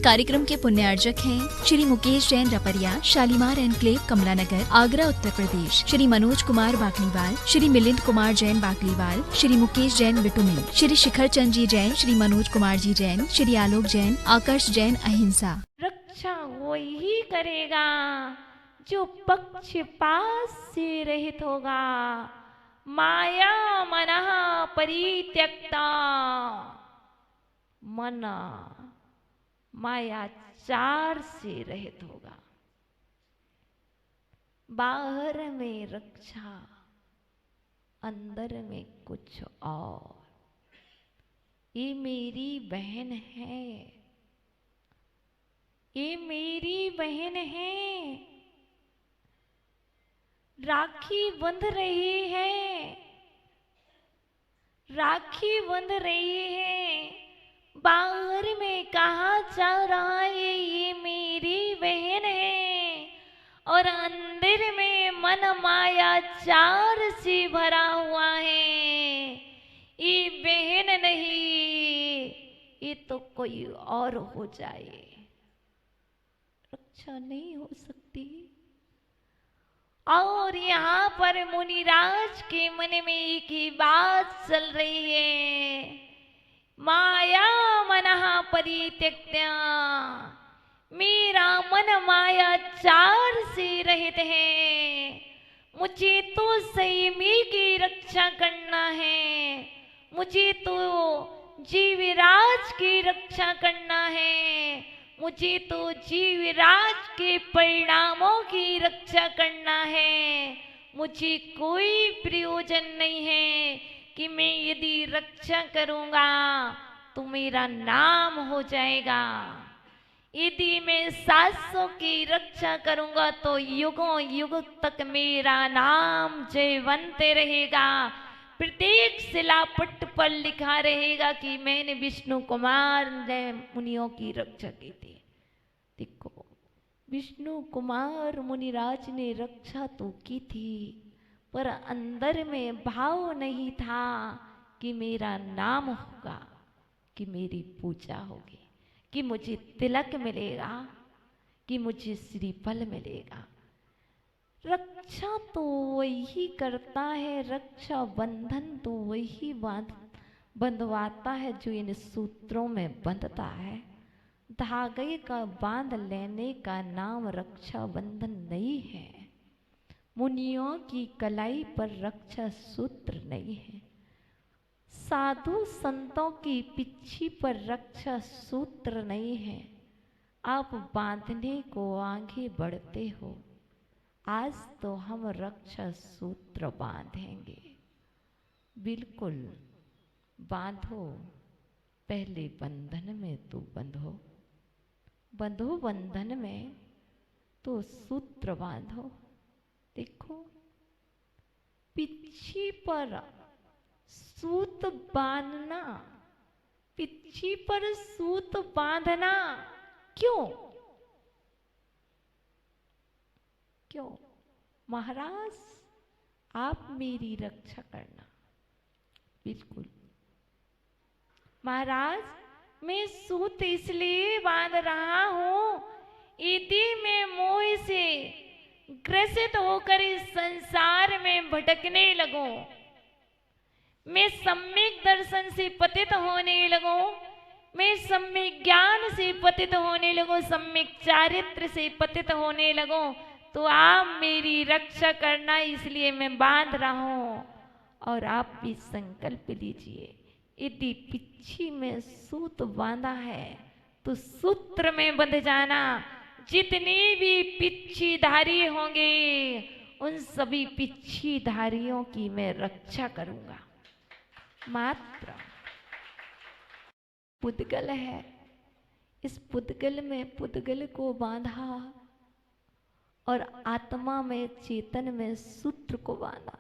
कार्यक्रम के पुण्यार्जक हैं श्री मुकेश जैन रपरिया, शालीमार एनक्लेव कमला नगर, आगरा उत्तर प्रदेश। श्री मनोज कुमार बाकलीवाल, श्री मिलिंद कुमार जैन बाकलीवाल, श्री मुकेश जैन बिटुमी, श्री शिखर चंद जी जैन, श्री मनोज कुमार जी जैन, श्री आलोक जैन, आकर्ष जैन अहिंसा। रक्षा वही करेगा जो पक्षपात से रहित होगा। माया मनः परित्यक्ता, मन मायाचार से रहित होगा। बाहर में रक्षा, अंदर में कुछ और। ये मेरी बहन है, ये मेरी बहन है, राखी बंध रही है, राखी बंध रही है। बाहर में कहा जा रहा है ये मेरी बहन है, और अंदर में मन माया चार से भरा हुआ है। ये बहन नहीं, ये तो कोई और हो जाए। रक्षा नहीं हो सकती। और यहाँ पर मुनिराज के मन में एक ही बात चल रही है, माया मनः परित्यक्त्या। मेरा मन माया चार से रहित है। मुझे तो संयमी की रक्षा करना है, मुझे तो जीवराज की रक्षा करना है, मुझे तो जीवराज के परिणामों की रक्षा करना है। मुझे कोई प्रयोजन नहीं है कि मैं यदि रक्षा करूंगा तो मेरा नाम हो जाएगा। यदि मैं सासों की रक्षा करूंगा तो युगों युग तक मेरा नाम जयवंत रहेगा। प्रत्येक शिलापट पर लिखा रहेगा कि मैंने विष्णु कुमार ने मुनियों की रक्षा की थी। देखो, विष्णु कुमार मुनिराज ने रक्षा तो की थी, पर अंदर में भाव नहीं था कि मेरा नाम होगा, कि मेरी पूजा होगी, कि मुझे तिलक मिलेगा, कि मुझे श्रीफल मिलेगा। रक्षा तो वही करता है, रक्षा बंधन तो वही बंधवाता है जो इन सूत्रों में बंधता है। धागे का बांध लेने का नाम रक्षा बंधन नहीं है। मुनियों की कलाई पर रक्षा सूत्र नहीं है। साधु संतों की पिच्छी पर रक्षा सूत्र नहीं है। आप बांधने को आगे बढ़ते हो, आज तो हम रक्षा सूत्र बांधेंगे। बिल्कुल बांधो, पहले बंधन में तो बंधो, बंधो बंधन में तो सूत्र बांधो। देखो, पिच्छी पर सूत बांधना, पिच्छी पर सूत बांधना क्यों? क्यों? महाराज आप मेरी रक्षा करना। बिल्कुल महाराज, मैं सूत इसलिए बांध रहा हूं, यदि मैं मोह से ग्रसित होकर इस संसार में भटकने लगूं, मैं सम्यक दर्शन से पतित होने लगूं, मैं सम्यक ज्ञान से पतित होने लगूं, सम्यक चारित्र से पतित होने लगूं, तो आप मेरी रक्षा करना, इसलिए मैं बांध रहा हूं। और आप भी संकल्प लीजिए, यदि पिच्छी में सूत बांधा है तो सूत्र में बंध जाना। जितने भी पिच्छीधारी होंगे उन सभी पिच्छीधारियों की मैं रक्षा करूंगा। मात्र पुद्गल है, इस पुद्गल में पुद्गल को बांधा और आत्मा में चेतन में सूत्र को बांधा।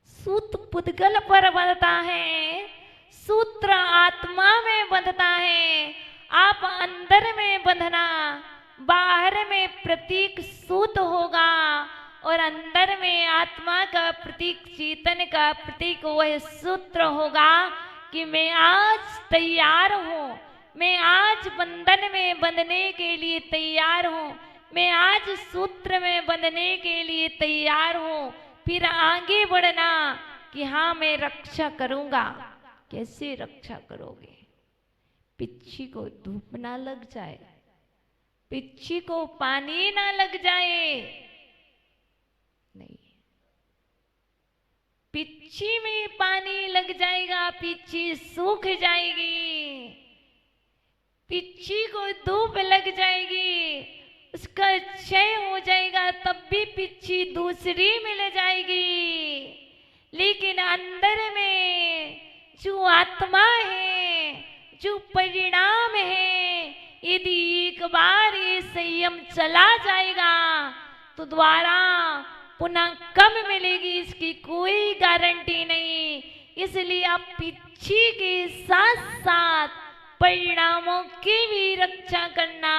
सूत पुद्गल पर बंधता है, सूत्र आत्मा में बंधता है। आप अंदर में बंधना, बाहर में प्रतीक सूत होगा और अंदर में आत्मा का प्रतीक, चेतन का प्रतीक वह सूत्र होगा कि मैं आज तैयार हूं, मैं आज बंधन में बंधने के लिए तैयार हूं, मैं आज सूत्र में बंधने के लिए तैयार हूं, फिर आगे बढ़ना कि हाँ मैं रक्षा करूंगा। कैसे रक्षा करोगे? पिच्ची को धूप ना लग जाए, पिच्ची को पानी ना लग जाए, नहीं, पिच्ची में पानी लग जाएगा, पिच्ची सूख जाएगी। पिच्ची को धूप लग जाएगी, उसका क्षय हो जाएगा, तब भी पिच्ची दूसरी मिल जाएगी। लेकिन अंदर में जो आत्मा है, जो परिणाम है, यदि एक बार ये संयम चला जाएगा तो द्वारा पुनः कब मिलेगी इसकी कोई गारंटी नहीं। इसलिए आप पिच्ची के साथ साथ परिणामों की भी रक्षा करना,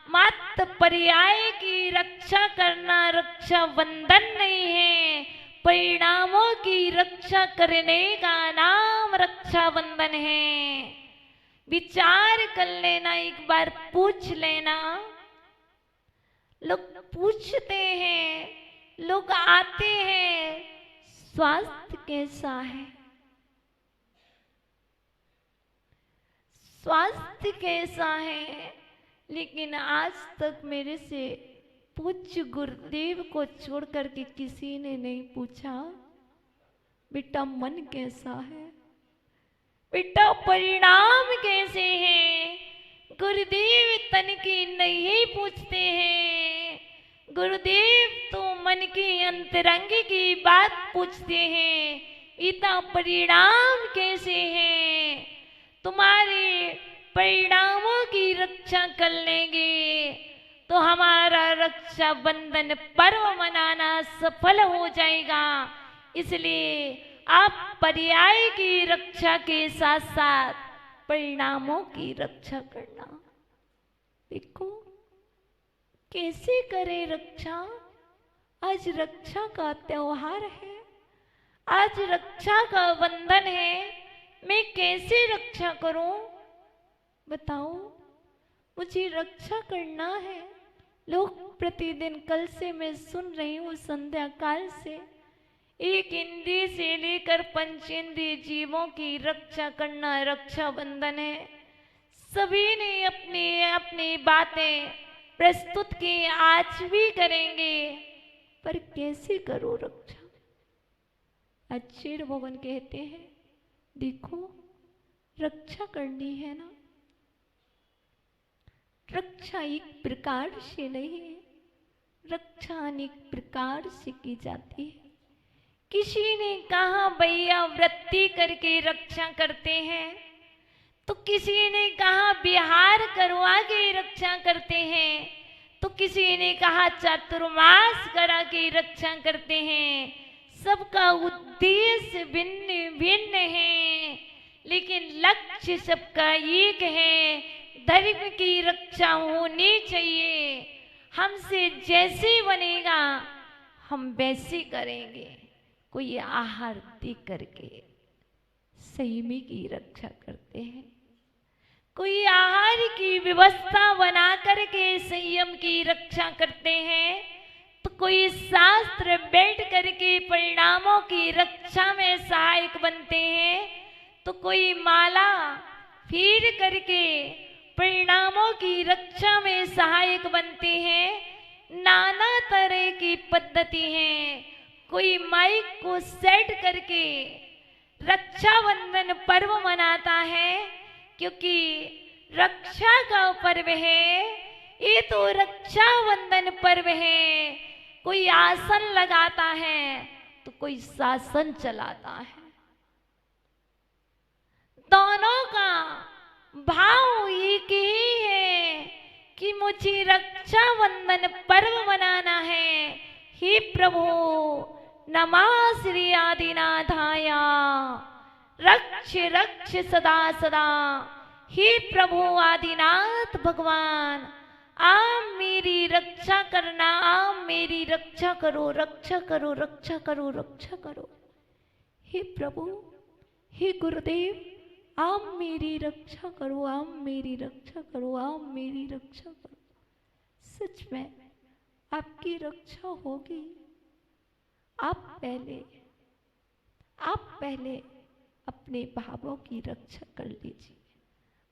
मात्र पर्याय की रक्षा करना रक्षा बंधन नहीं है, परिणामों की रक्षा करने का नाम रक्षा बंधन है। विचार कर लेना, एक बार पूछ लेना। लोग पूछते हैं, लोग आते हैं, स्वास्थ्य कैसा है, स्वास्थ्य कैसा है, लेकिन आज तक मेरे से पूज्य गुरुदेव को छोड़ करके किसी ने नहीं पूछा बेटा मन कैसा है, बेटा परिणाम कैसे हैं। गुरुदेव तन की नहीं पूछते हैं, गुरुदेव तो मन की अंतरंग की बात पूछते हैं। इतना परिणाम कैसे हैं, तुम्हारे परिणामों की रक्षा कर लेंगे तो हमारा रक्षा बंधन पर्व मनाना सफल हो जाएगा। इसलिए आप पर्याय की रक्षा के साथ साथ परिणामों की रक्षा करना। देखो कैसे करें रक्षा। आज रक्षा का त्योहार है, आज रक्षा का बंधन है, मैं कैसे रक्षा करूं बताओ। मुझे रक्षा करना है। लोग प्रतिदिन, कल से मैं सुन रही हूँ संध्या काल से, एक इंद्रिय से लेकर पंचेंद्रिय जीवों की रक्षा करना रक्षा बंधन है। सभी ने अपनी अपनी बातें प्रस्तुत की, आज भी करेंगे, पर कैसे करो रक्षा। अक्षर भवन कहते हैं देखो रक्षा करनी है ना, रक्षा एक प्रकार से नहीं है, रक्षा अनेक प्रकार से की जाती है। किसी ने कहा भैया वृत्ति करके रक्षा करते हैं, तो किसी ने कहा विहार करवा के रक्षा करते हैं, तो किसी ने कहा चातुर्मास करा के रक्षा करते हैं। सबका उद्देश्य भिन्न भिन्न है, लेकिन लक्ष्य सबका एक है, धर्म की रक्षा होनी चाहिए। हमसे जैसे बनेगा हम वैसे करेंगे। कोई आहार दे करके संयमी की रक्षा करते हैं, कोई आहार की व्यवस्था बना करके संयम की रक्षा करते हैं, तो कोई शास्त्र बैठ करके परिणामों की रक्षा में सहायक बनते हैं, तो कोई माला फेर करके परिणामों की रक्षा में सहायक बनते हैं। नाना तरह की पद्धति है। कोई माइक को सेट करके रक्षाबंधन पर्व मनाता है, क्योंकि रक्षा का पर्व है, ये तो रक्षाबंधन पर्व है। कोई आसन लगाता है तो कोई शासन चलाता है। दोनों का भाव एक ही है कि मुझे रक्षाबंधन पर्व मनाना है। हे प्रभु नमः श्री आदिनाथाय, रक्ष रक्ष सदा सदा। हे प्रभु आदिनाथ भगवान, आप मेरी रक्षा करना, आप मेरी रक्षा करो, रक्षा करो, रक्षा करो, रक्षा करो। हे प्रभु, हे गुरुदेव, आप मेरी रक्षा करो, आप मेरी रक्षा करो, आप मेरी रक्षा करो। सच में आपकी रक्षा होगी। आप पहले अपने भावों की रक्षा कर लीजिए,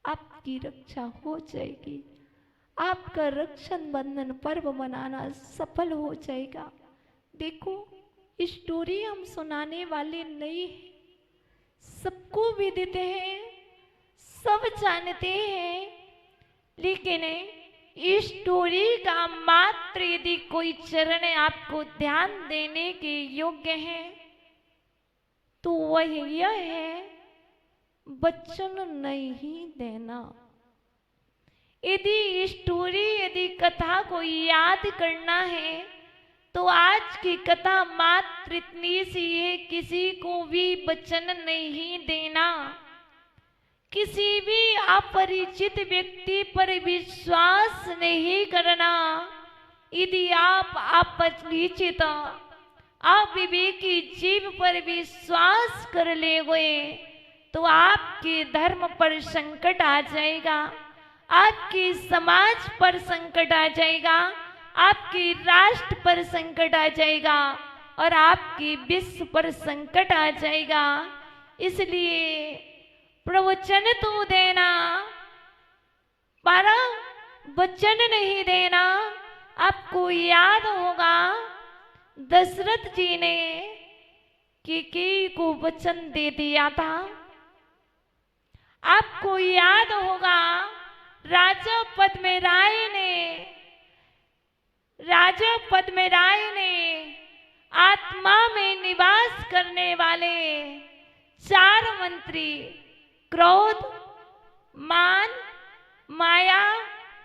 आपकी रक्षा हो जाएगी। आपका रक्षण बंधन पर्व मनाना सफल हो जाएगा। देखो, स्टोरी हम सुनाने वाले नहीं हैं, सबको विदित है, सब जानते हैं, लेकिन इस स्टोरी का मात्र यदि कोई चरण आपको ध्यान देने के योग्य है तो वह यह है, वचन नहीं देना। यदि स्टोरी, यदि कथा को याद करना है तो आज की कथा मात्र इतनी सी है, किसी को भी वचन नहीं देना, किसी भी अपरिचित व्यक्ति पर विश्वास नहीं करना। यदि आप अपरिचित अविवेकी जीव पर विश्वास कर लेंगे तो आपके धर्म पर संकट आ जाएगा, आपके समाज पर संकट आ जाएगा, आपके राष्ट्र पर संकट आ जाएगा और आपके विश्व पर संकट आ जाएगा। इसलिए प्रवचन तो देना, पर वचन नहीं देना। आपको याद होगा दशरथ जी ने कैकेयी को वचन दे दिया था। आपको याद होगा राजा पद्मराय ने आत्मा में निवास करने वाले 4 मंत्री क्रोध, मान, माया,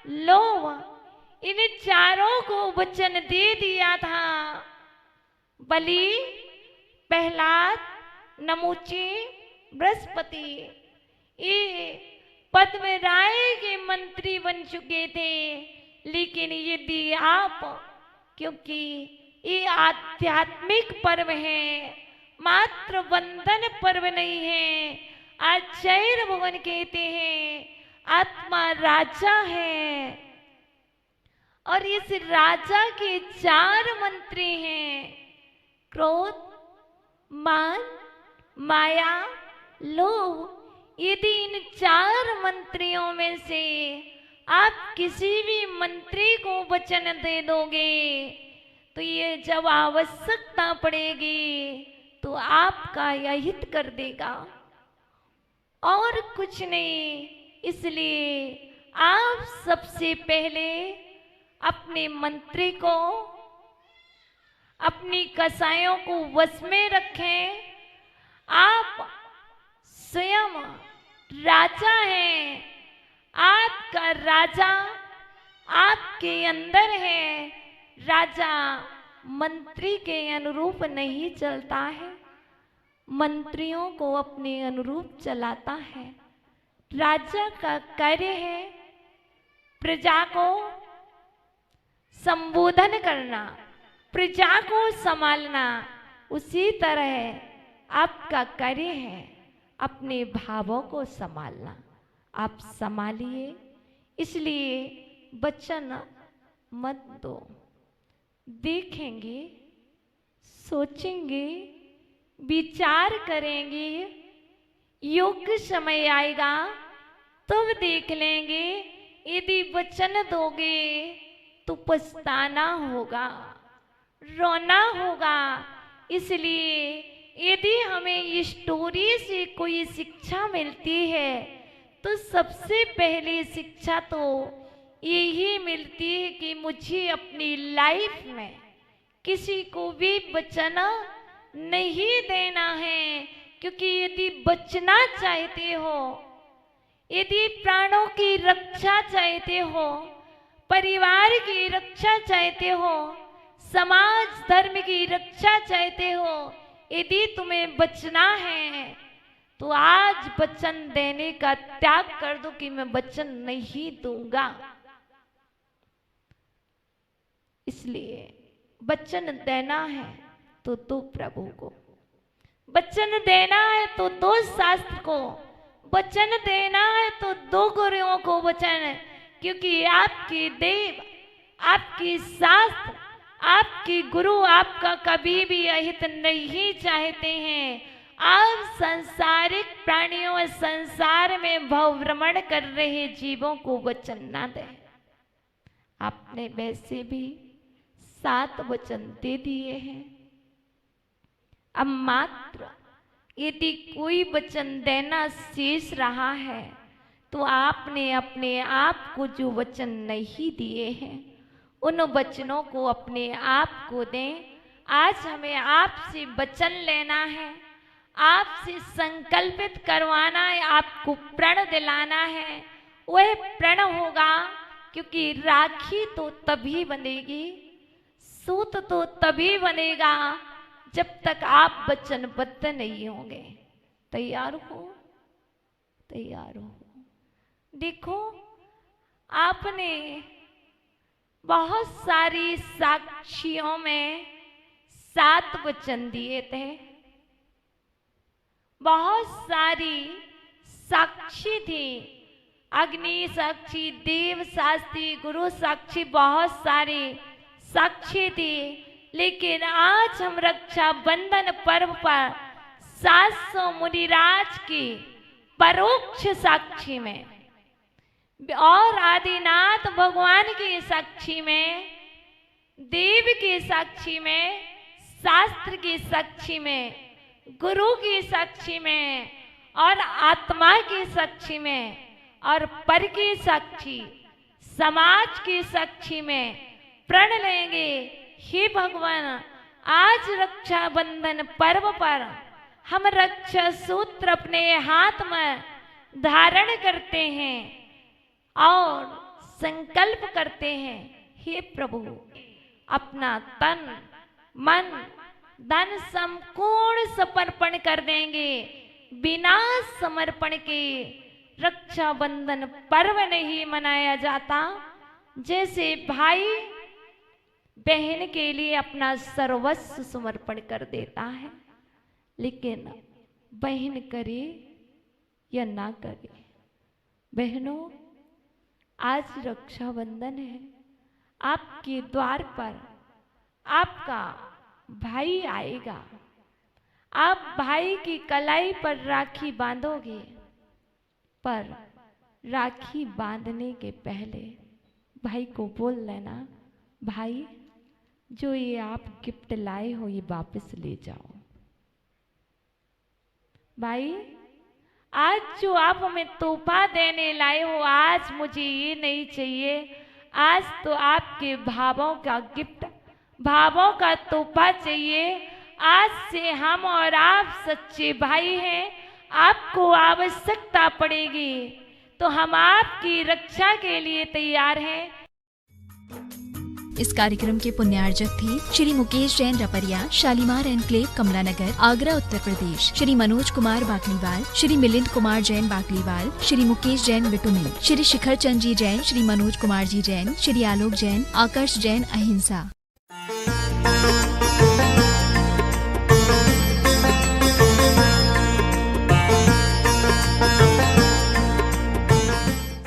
लोभ, इन चारों को वचन दे दिया था। बलि, प्रहलाद, नमुची, बृहस्पति, ये पद्मराय के मंत्री बन चुके थे। लेकिन यदि आप, क्योंकि ये आध्यात्मिक पर्व है, मात्र बंधन पर्व नहीं है। आचार्य भगवान कहते हैं आत्मा राजा है और इस राजा के 4 मंत्री हैं, क्रोध, मान, माया, लोभ। यदि इन 4 मंत्रियों में से आप किसी भी मंत्री को वचन दे दोगे तो ये जब आवश्यकता पड़ेगी तो आपका यह हित कर देगा और कुछ नहीं। इसलिए आप सबसे पहले अपने मंत्री को, अपनी कसायों को वश में रखें। आप स्वयं राजा हैं, आपका राजा आपके अंदर है। राजा मंत्री के अनुरूप नहीं चलता है, मंत्रियों को अपने अनुरूप चलाता है। राजा का कार्य है प्रजा को संबोधन करना, प्रजा को संभालना। उसी तरह आपका कार्य है अपने भावों को संभालना। आप संभालिए, इसलिए वचन मत दो। देखेंगे, सोचेंगे, विचार करेंगे, योग्य समय आएगा तब देख लेंगे। यदि वचन दोगे तो पछताना होगा, रोना होगा। इसलिए यदि हमें इस स्टोरी से कोई शिक्षा मिलती है तो सबसे पहली शिक्षा तो यही मिलती है कि मुझे अपनी लाइफ में किसी को भी वचन नहीं देना है। क्योंकि यदि बचना चाहते हो, यदि प्राणों की रक्षा चाहते हो, परिवार की रक्षा चाहते हो, समाज धर्म की रक्षा चाहते हो, यदि तुम्हें बचना है तो आज वचन देने का त्याग कर दो कि मैं वचन नहीं दूंगा। इसलिए वचन देना है तो दो प्रभु को, वचन देना है तो दो शास्त्र को, वचन देना है तो दो गुरुओं को वचन, क्योंकि आपकी देव, आपकी शास्त्र, आपकी गुरु आपका कभी भी अहित नहीं चाहते हैं। आप सांसारिक प्राणियों और संसार में भव भ्रमण कर रहे जीवों को वचन ना दें। आपने वैसे भी 7 वचन दे दिए हैं। अब मात्र यदि कोई वचन देना शेष रहा है तो आपने अपने आप को जो वचन नहीं दिए हैं उन वचनों को अपने आप को दें। आज हमें आपसे वचन लेना है, आपसे संकल्पित करवाना है, आपको प्रण दिलाना है। वह प्रण होगा, क्योंकि राखी तो तभी बनेगी, सूत तो तभी बनेगा जब तक आप वचनबद्ध नहीं होंगे। तैयार हो? तैयार हो? देखो, आपने बहुत सारी साक्षियों में 7 वचन दिए थे। बहुत सारी साक्षी थी, अग्नि साक्षी, देव साक्षी, गुरु साक्षी, बहुत सारी साक्षी थी। लेकिन आज हम रक्षाबंधन पर्व पर 700 मुनिराज की परोक्ष साक्षी में और आदिनाथ भगवान की साक्षी में, देव की साक्षी में, शास्त्र की साक्षी में, गुरु की साक्षी में और आत्मा की साक्षी में और पर की साक्षी, समाज की साक्षी में प्रण लेंगे। हे भगवान, आज रक्षाबंधन पर्व पर हम रक्षा सूत्र अपने हाथ में धारण करते हैं और संकल्प करते हैं, हे प्रभु, अपना तन, मन, धन संपूर्ण समर्पण कर देंगे। बिना समर्पण के रक्षाबंधन पर्व नहीं मनाया जाता। जैसे भाई बहन के लिए अपना सर्वस्व समर्पण कर देता है, लेकिन बहन करे या ना करे, बहनों, आज रक्षाबंधन है। आपके द्वार पर आपका भाई आएगा। आप भाई की कलाई पर राखी बांधोगे, पर राखी बांधने के पहले भाई को बोल लेना, भाई, जो ये आप गिफ्ट लाए हो ये वापस ले जाओ। भाई, आज जो आप हमें तोहफा देने लाए हो, आज मुझे ये नहीं चाहिए। आज तो आपके भावों का गिफ्ट, भावों का तोहफा चाहिए। आज से हम और आप सच्चे भाई हैं। आपको आवश्यकता पड़ेगी तो हम आपकी रक्षा के लिए तैयार हैं। इस कार्यक्रम के पुण्यार्जक थे श्री मुकेश जैन रपरिया, शालीमार एनक्लेव कमलानगर, आगरा उत्तर प्रदेश। श्री मनोज कुमार बाकलीवाल, श्री मिलिंद कुमार जैन बाकलीवाल, श्री मुकेश जैन बिटुमिल, श्री शिखर चंद जी जैन, श्री मनोज कुमार जी जैन, श्री आलोक जैन, आकर्ष जैन अहिंसा।